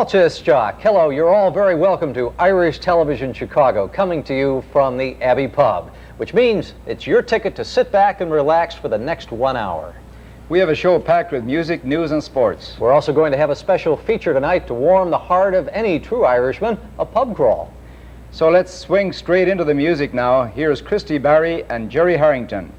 Walchesjock. Hello, you're all very welcome to Irish Television Chicago, coming to you from the Abbey Pub, which means it's your ticket to sit back and relax for the next 1 hour. We have a show packed with music, news, and sports. We're also going to have a special feature tonight to warm the heart of any true Irishman, a pub crawl. So let's swing straight into the music now. Here's Christy Barry and Gerry Herrington.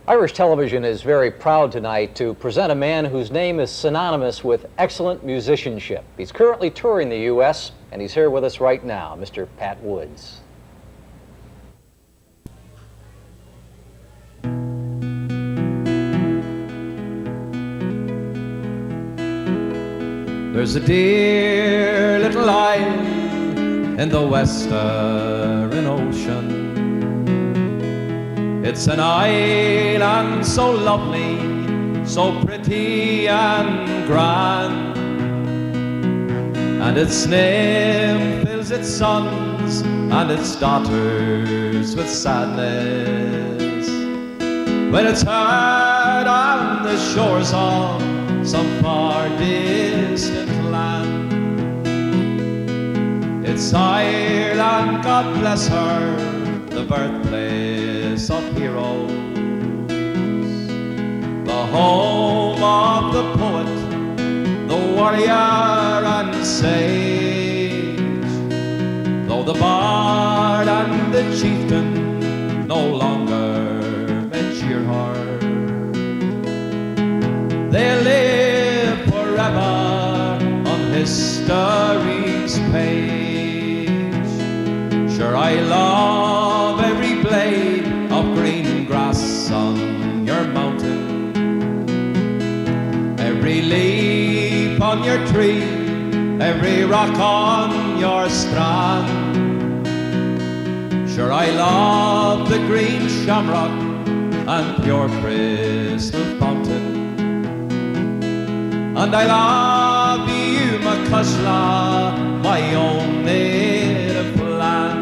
Irish Television is very proud tonight to present a man whose name is synonymous with excellent musicianship. He's currently touring the U.S., and he's here with us right now, Mr. Pat Woods. There's a dear little isle in the western ocean. It's an island so lovely, so pretty and grand, and its name fills its sons and its daughters with sadness when it's heard on the shores of some far distant land. It's Ireland, God bless her, the birthplace of heroes, the home of the poet, the warrior and sage. Though the bard and the chieftain no longer may cheer her, they live forever on history's page. Sure, I love every blade of green grass on your mountain, every leaf on your tree, every rock on your strand. Sure, I love the green shamrock and pure crystal fountain, and I love you, Macushla, my own native land.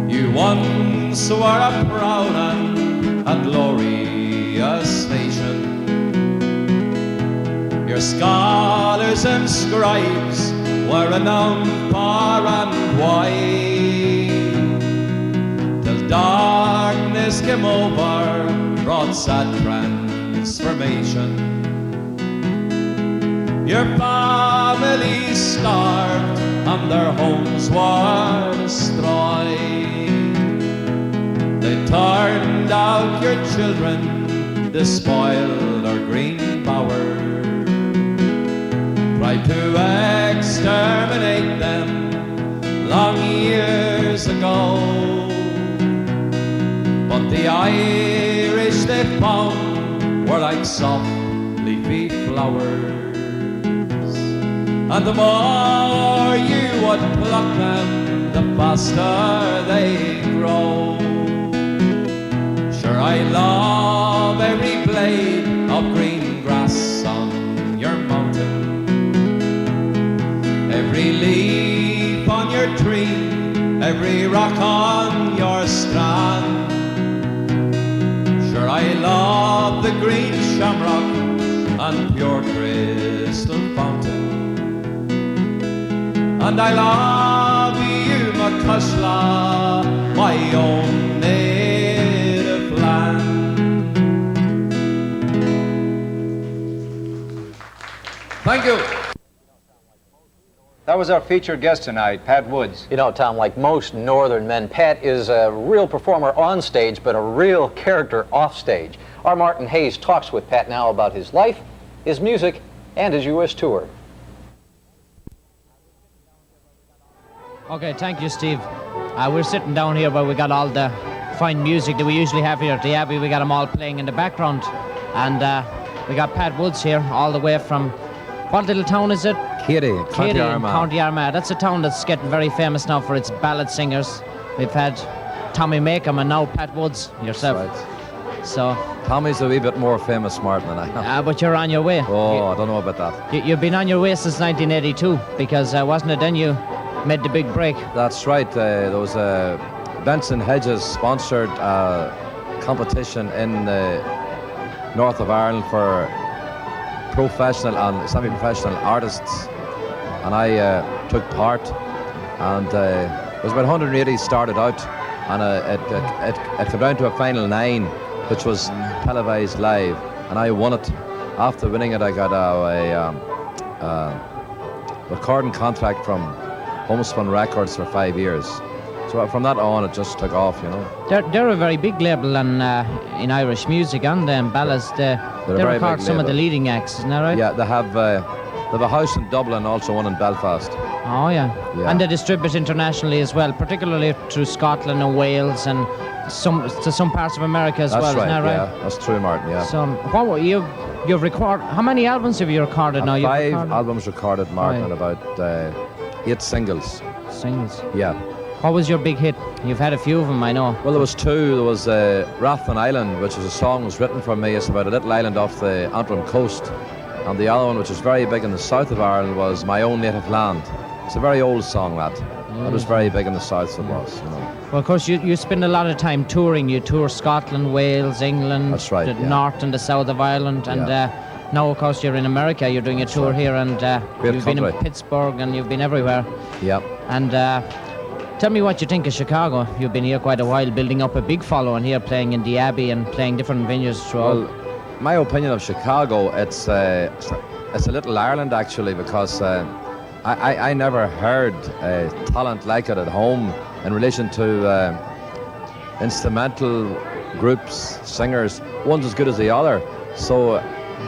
You once were a proud and glorious nation. Your scholars and scribes were renowned far and wide, till darkness came over, brought sad tranquility. transformation. Your family starved and their homes were destroyed. They turned out your children to spoil our green bower. Tried to exterminate them long years ago. But the Irish they found were like soft leafy flowers. And the more you would pluck them, the faster they grow. Sure, I love every blade of green grass on your mountain, every leaf on your tree, every rock on your strand. Sure, I love the green shamrock and pure crystal fountain. And I love you, Macushla, my own native land. Thank you. That was our featured guest tonight, Pat Woods. You know, Tom, like most northern men, Pat is a real performer on stage, but a real character off stage. Our Martin Hayes talks with Pat now about his life, his music, and his U.S. tour. Okay, thank you, Steve. We're sitting down here where we got all the fine music that we usually have here at the Abbey. We got them all playing in the background. And we got Pat Woods here all the way from, what little town is it? Katy, County in County Armagh. That's a town that's getting very famous now for its ballad singers. We've had Tommy Makem and now Pat Woods, yourself. That's right. So, Tommy's a wee bit more famous, Martin, than I am. but you're on your way. Oh, I don't know about that. You've been on your way since 1982, because wasn't it then you made the big break? That's right. There was a Benson Hedges sponsored competition in the north of Ireland for professional and semi-professional artists, and I took part, and it was about 180 started out, and it came down to a final 9, which was televised live, and I won it. After winning it, I got a recording contract from Homespun Records for 5 years. So from that on, it just took off, you know. They're a very big label in Irish music, and ballads. They record some of the leading acts, isn't that right? Yeah, they have a house in Dublin, also one in Belfast. Oh yeah. And they distribute internationally as well, particularly through Scotland and Wales and some parts of America as well. That's right. Isn't that right? Yeah, that's true, Martin. Yeah. So you've recorded? How many albums have you recorded now? 5 albums recorded, Martin, and about 8 singles. Singles. Yeah. What was your big hit? You've had a few of them, I know. Well, there was 2. There was Rathlin Island, which was a song that was written for me. It's about a little island off the Antrim coast. And the other one, which was very big in the south of Ireland, was My Own Native Land. It's a very old song, that. It was very big in the south, it was, you know. Well, of course, you spend a lot of time touring. You tour Scotland, Wales, England, that's right, the north and the south of Ireland, and now, of course, you're in America. You're doing a tour here, and you've been in Pittsburgh, and you've been everywhere. Yep. And tell me what you think of Chicago. You've been here quite a while, building up a big following here, playing in the Abbey and playing different venues throughout. Well, my opinion of Chicago, it's a little Ireland, actually, because I never heard talent like it at home in relation to instrumental groups, singers, one's as good as the other. So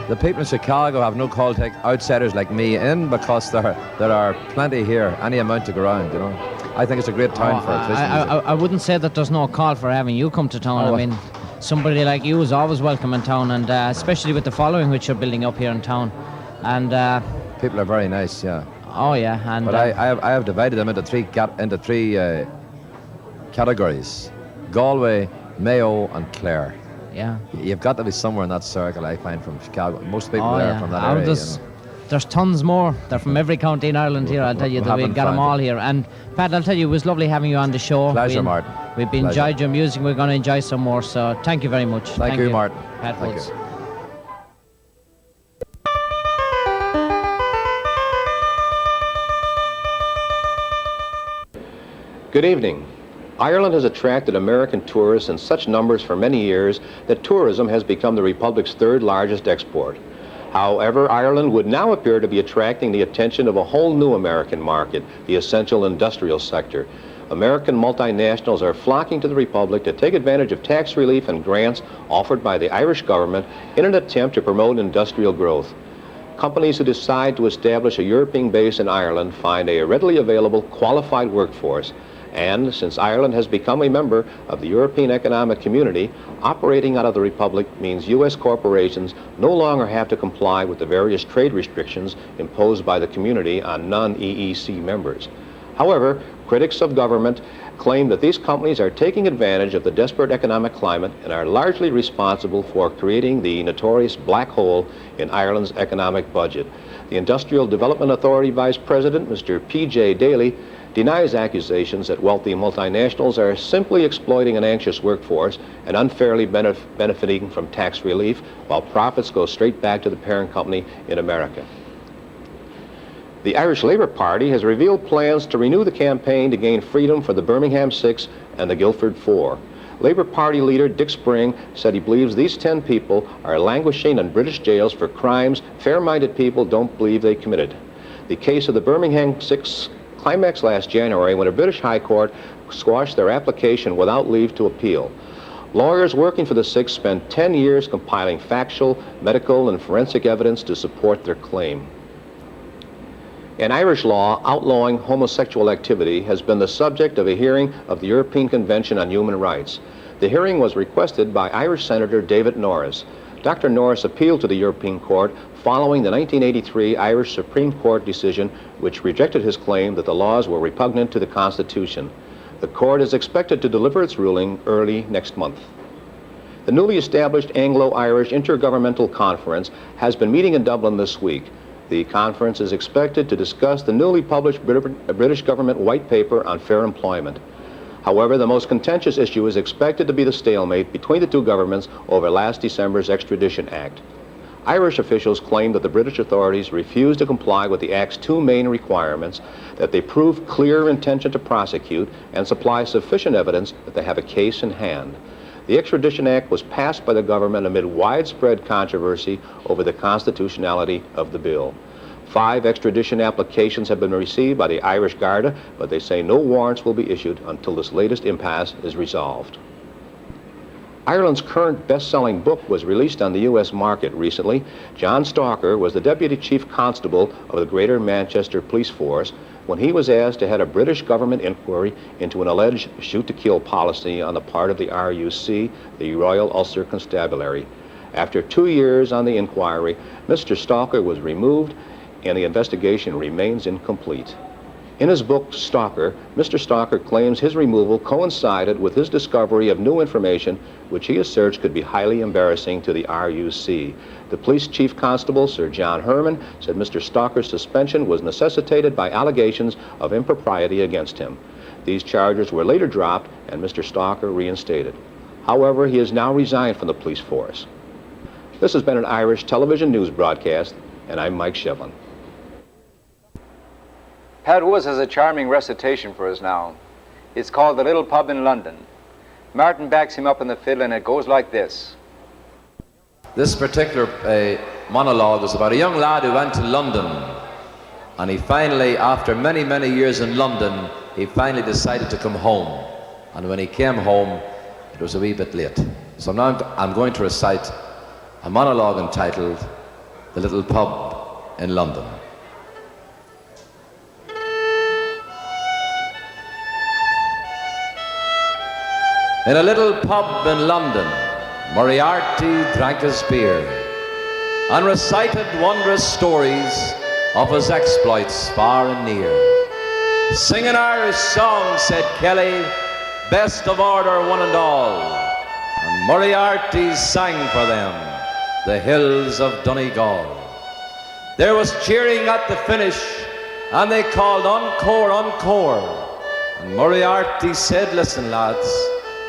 the people in Chicago have no call to take outsiders like me in, because there are plenty here, any amount to go around, you know. I think it's a great town for it. I wouldn't say that there's no call for having you come to town. I mean, somebody like you is always welcome in town, and especially with the following which you're building up here in town. And people are very nice, yeah. Oh yeah, and but I have divided them into three categories: Galway, Mayo, and Clare. Yeah. You've got to be somewhere in that circle, I find, from Chicago. Most people there are from that area. There's tons more. They're from every county in Ireland here. I'll tell you that we've got them all here. And Pat, I'll tell you, it was lovely having you on the show. Pleasure, Martin. We've been enjoyed your music. We're going to enjoy some more. So thank you very much. Thank you, Martin. Pat Woods. Good evening. Ireland has attracted American tourists in such numbers for many years that tourism has become the Republic's third largest export. However, Ireland would now appear to be attracting the attention of a whole new American market, the essential industrial sector. American multinationals are flocking to the Republic to take advantage of tax relief and grants offered by the Irish government in an attempt to promote industrial growth. Companies who decide to establish a European base in Ireland find a readily available, qualified workforce. And since Ireland has become a member of the European Economic Community, operating out of the Republic means U.S. corporations no longer have to comply with the various trade restrictions imposed by the community on non-EEC members. However, critics of government claim that these companies are taking advantage of the desperate economic climate and are largely responsible for creating the notorious black hole in Ireland's economic budget. The Industrial Development Authority Vice President, Mr. P.J. Daly, denies accusations that wealthy multinationals are simply exploiting an anxious workforce and unfairly benefiting from tax relief, while profits go straight back to the parent company in America. The Irish Labour Party has revealed plans to renew the campaign to gain freedom for the Birmingham Six and the Guildford Four. Labour Party leader Dick Spring said he believes these 10 people are languishing in British jails for crimes fair-minded people don't believe they committed. The case of the Birmingham Six climaxed last January when a British High Court squashed their application without leave to appeal. Lawyers working for the Six spent 10 years compiling factual, medical, and forensic evidence to support their claim. An Irish law outlawing homosexual activity has been the subject of a hearing of the European Convention on Human Rights. The hearing was requested by Irish Senator David Norris. Dr. Norris appealed to the European Court following the 1983 Irish Supreme Court decision, which rejected his claim that the laws were repugnant to the Constitution. The court is expected to deliver its ruling early next month. The newly established Anglo-Irish Intergovernmental Conference has been meeting in Dublin this week. The conference is expected to discuss the newly published British government white paper on fair employment. However, the most contentious issue is expected to be the stalemate between the two governments over last December's Extradition Act. Irish officials claim that the British authorities refused to comply with the Act's two main requirements, that they prove clear intention to prosecute and supply sufficient evidence that they have a case in hand. The Extradition Act was passed by the government amid widespread controversy over the constitutionality of the bill. 5 extradition applications have been received by the Irish Garda, but they say no warrants will be issued until this latest impasse is resolved. Ireland's current best-selling book was released on the U.S. market recently. John Stalker was the Deputy Chief Constable of the Greater Manchester Police Force when he was asked to head a British government inquiry into an alleged shoot-to-kill policy on the part of the RUC, the Royal Ulster Constabulary. After 2 years on the inquiry, Mr. Stalker was removed and the investigation remains incomplete. In his book, Stalker, Mr. Stalker claims his removal coincided with his discovery of new information which he asserts could be highly embarrassing to the RUC. The police chief constable, Sir John Herman, said Mr. Stalker's suspension was necessitated by allegations of impropriety against him. These charges were later dropped and Mr. Stalker reinstated. However, he has now resigned from the police force. This has been an Irish television news broadcast, and I'm Mike Shevlin. Pat Woods has a charming recitation for us now. It's called The Little Pub in London. Martin backs him up on the fiddle and it goes like this. This particular monologue is about a young lad who went to London, and he finally, after many, many years in London, he finally decided to come home. And when he came home, it was a wee bit late. So now I'm going to recite a monologue entitled The Little Pub in London. In a little pub in London, Moriarty drank his beer and recited wondrous stories of his exploits far and near. Sing an Irish song, said Kelly, best of order one and all, and Moriarty sang for them the hills of Donegal. There was cheering at the finish, and they called encore, encore, and Moriarty said, listen lads,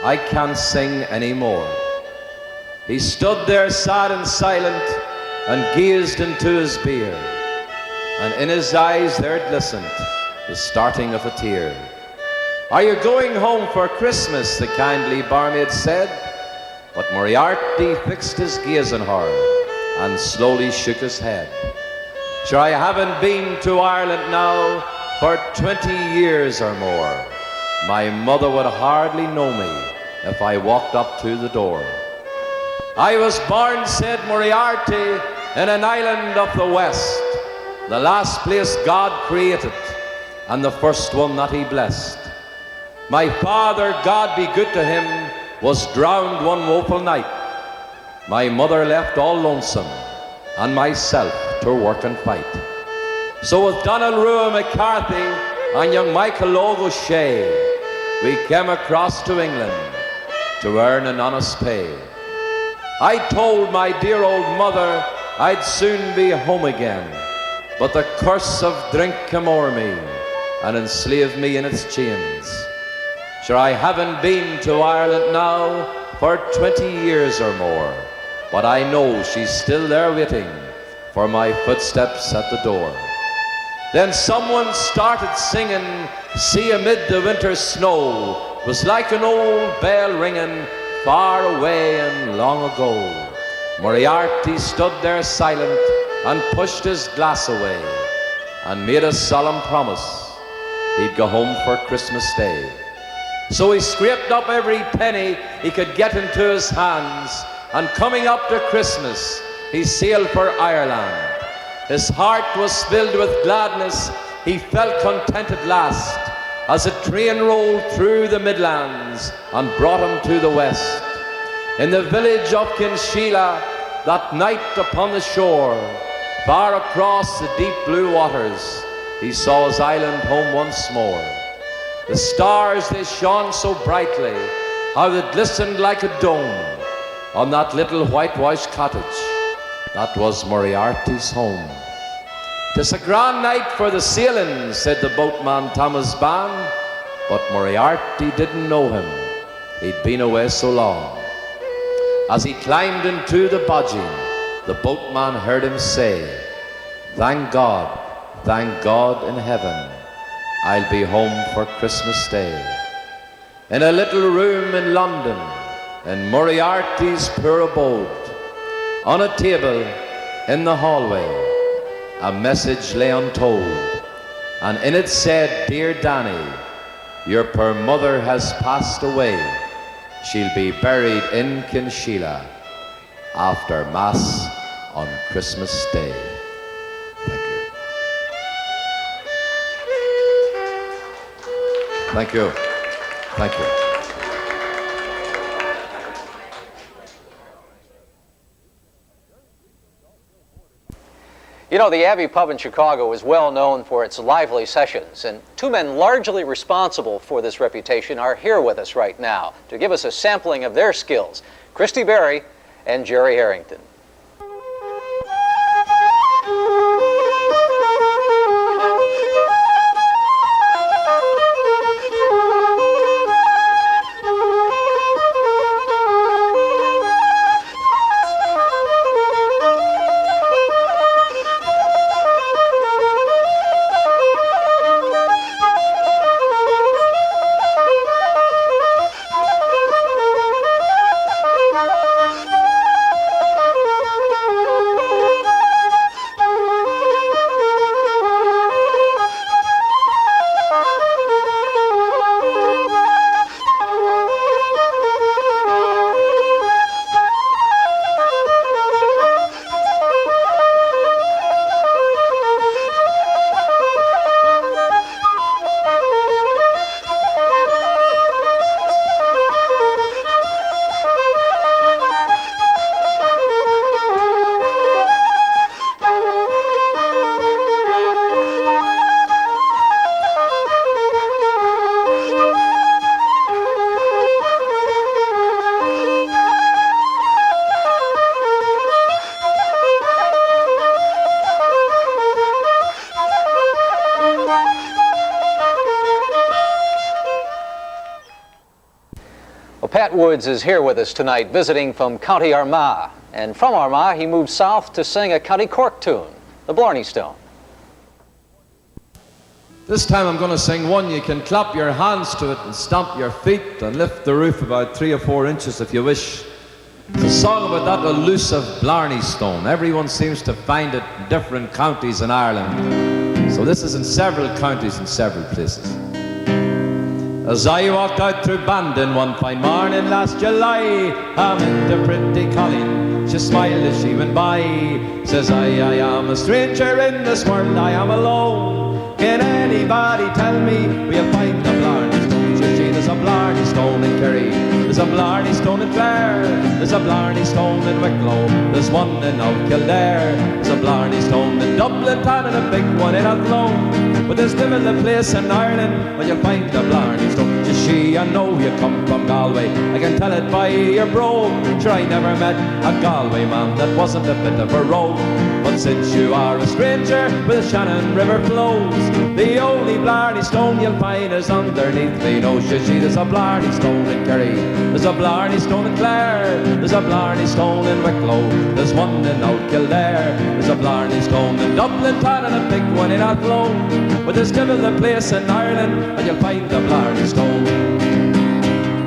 I can't sing any more. He stood there sad and silent and gazed into his beer, and in his eyes there glistened the starting of a tear. "Are you going home for Christmas?" the kindly barmaid said. But Moriarty fixed his gaze on her and slowly shook his head. "Sure, I haven't been to Ireland now for 20 years or more. My mother would hardly know me if I walked up to the door. I was born," said Moriarty, "in an island of the west, the last place God created and the first one that he blessed. My father, God be good to him, was drowned one woeful night. My mother left all lonesome, and myself to work and fight. So with Donald Rua McCarthy and young Michael O'Shea, we came across to England to earn an honest pay. I told my dear old mother I'd soon be home again, but the curse of drink came o'er me and enslaved me in its chains. Sure, I haven't been to Ireland now for 20 years or more, but I know she's still there waiting for my footsteps at the door." Then someone started singing, "See amid the winter snow," was like an old bell ringing far away and long ago. Moriarty stood there silent and pushed his glass away and made a solemn promise he'd go home for Christmas Day. So he scraped up every penny he could get into his hands, and coming up to Christmas, he sailed for Ireland. His heart was filled with gladness, he felt content at last, as a train rolled through the Midlands and brought him to the west. In the village of Kinsheela, that night upon the shore, far across the deep blue waters, he saw his island home once more. The stars, they shone so brightly, how they glistened like a dome on that little whitewashed cottage that was Moriarty's home. "'Tis a grand night for the sailing," said the boatman Thomas Ban, but Moriarty didn't know him. He'd been away so long. As he climbed into the bodging, the boatman heard him say, thank God in heaven, I'll be home for Christmas Day." In a little room in London, in Moriarty's poor abode, on a table in the hallway, a message lay untold, and in it said, "Dear Danny, your poor mother has passed away. She'll be buried in Kinsheela after Mass on Christmas Day." Thank you. Thank you. Thank you. You know, the Abbey Pub in Chicago is well known for its lively sessions, and two men largely responsible for this reputation are here with us right now to give us a sampling of their skills, Christy Barry and Gerry Herrington. Pat Woods is here with us tonight, visiting from County Armagh. And from Armagh, he moved south to sing a County Cork tune, the Blarney Stone. This time I'm going to sing one. You can clap your hands to it and stamp your feet and lift the roof about 3 or 4 inches if you wish. It's a song about that elusive Blarney Stone. Everyone seems to find it in different counties in Ireland. So this is in several counties in several places. As I walked out through Bandon one fine morning last July, I met the pretty Colleen. She smiled as she went by. Says I am a stranger in this world, I am alone. Can anybody tell me where you find the Blarney Stone? Says she, there's a Blarney Stone in Kerry, there's a Blarney Stone in Clare, there's a Blarney Stone in Wicklow, there's one in Old Kildare, there's a Blarney Stone in Dublin town and a big one in Athlone. But there's still a place in Ireland where you'll find the Blarney Stone. Says she, I know you come from Galway, I can tell it by your brogue. Sure, I never met a Galway man that wasn't a bit of a rogue. But since you are a stranger where the Shannon River flows, the only Blarney Stone you'll find is underneath me nose. Says she, there's a Blarney Stone in Kerry, there's a Blarney Stone in Clare, there's a Blarney Stone in Wicklow, there's one in Old Kildare, there's a Blarney Stone in Dublin town and a big one in Athlone. But there's still a place in Ireland and you'll find the Blarney Stone.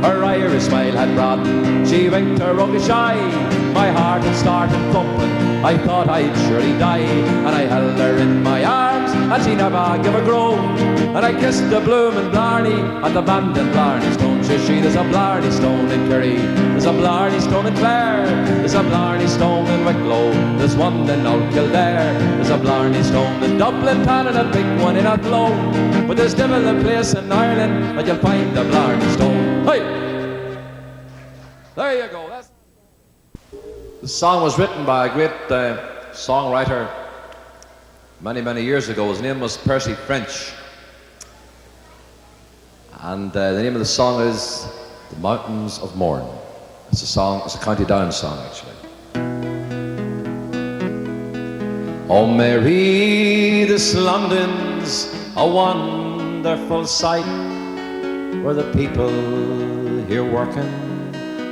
Her Irish smile had broadened, she winked her roguish eye. My heart had started thumping, I thought I'd surely die. And I held her in my arms, and she never gave a groan. And I kissed the bloomin' Blarney at the Bandon Blarney Stone. Says she, there's a Blarney Stone in Kerry, there's a Blarney Stone in Clare, there's a Blarney Stone in Wicklow, there's one in Old Kildare, there's a Blarney Stone in Dublin town and a big one in Athlone. But there's still a place in Ireland that you'll find the Blarney Stone. Hey! There you go. The song was written by a great songwriter many, many years ago. His name was Percy French. And the name of the song is The Mountains of Mourne. It's a song, it's a County Down song, actually. Oh, Mary, this London's a wonderful sight, where the people here working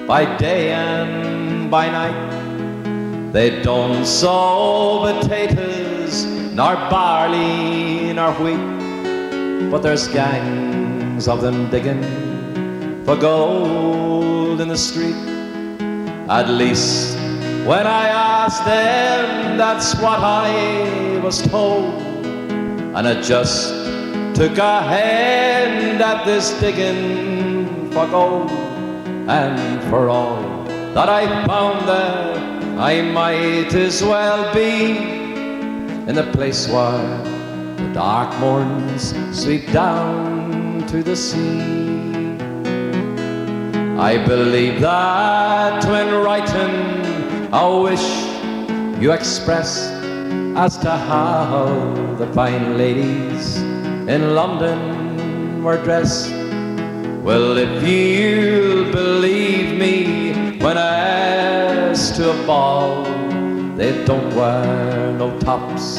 by day and by night. They don't sow potatoes, nor barley, nor wheat, but there's gangs of them digging for gold in the street. At least when I asked them, that's what I was told. And I just took a hand at this digging for gold. And for all that I found there, I might as well be in the place where the dark morns sweep down to the sea. I believe that when writing a wish you express as to how the fine ladies in London were dressed. Well, if you'll believe me, when asked to a ball, they don't wear no tops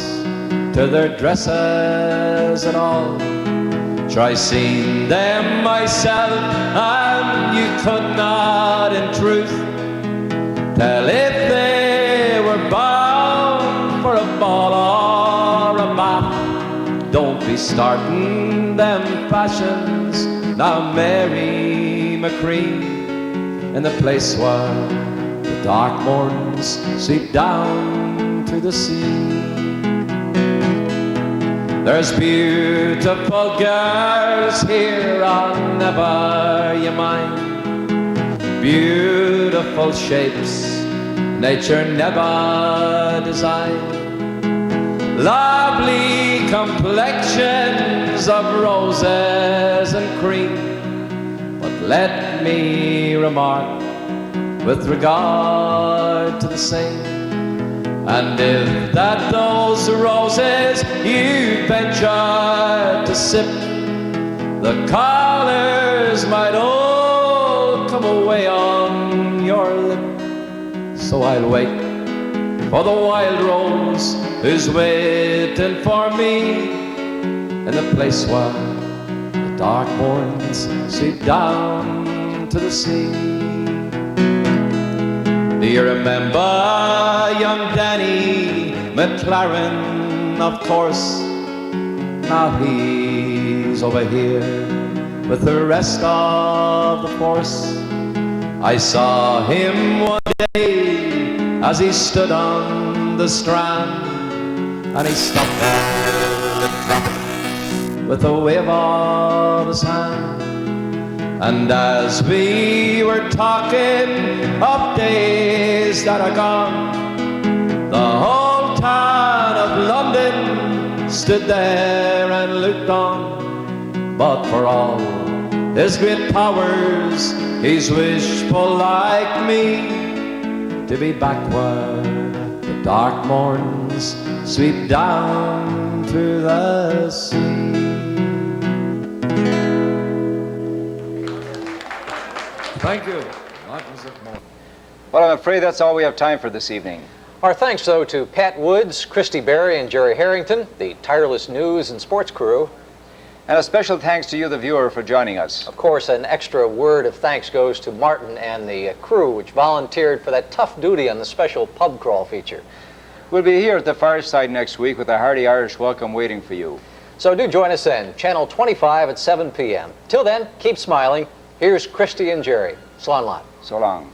to their dresses at all. Try seeing them myself, and you could not in truth tell if they were bound for a ball or a map. Don't be starting them fashions now, Mary McCrean, in the place where the dark morns sweep down to the sea. There's beautiful girls here, I'll never you mind. Beautiful shapes nature never designed. Lovely complexions of roses and cream. But let me remark with regard to the same, and if that those roses you venture to sip, the colors might all come away on your lip. So I'll wait for the wild rose who's waiting for me in the place where the dark morns sweep down to the sea. Do you remember young Danny McLaren, of course? Now he's over here with the rest of the force. I saw him one day as he stood on the strand, and he stopped at the traffic with a wave of his hand. And as we were talking of days that are gone, the whole town of London stood there and looked on. But for all his great powers, he's wishful like me to be back where the dark morns sweep down through the sea. Thank you. Well, I'm afraid that's all we have time for this evening. Our thanks, though, to Pat Woods, Christy Barry, and Gerry Herrington, the tireless news and sports crew. And a special thanks to you, the viewer, for joining us. Of course, an extra word of thanks goes to Martin and the crew, which volunteered for that tough duty on the special pub crawl feature. We'll be here at the fireside next week with a hearty Irish welcome waiting for you. So do join us then, Channel 25 at 7 p.m. Till then, keep smiling. Here's Christy and Gerry. Slán lot. So long.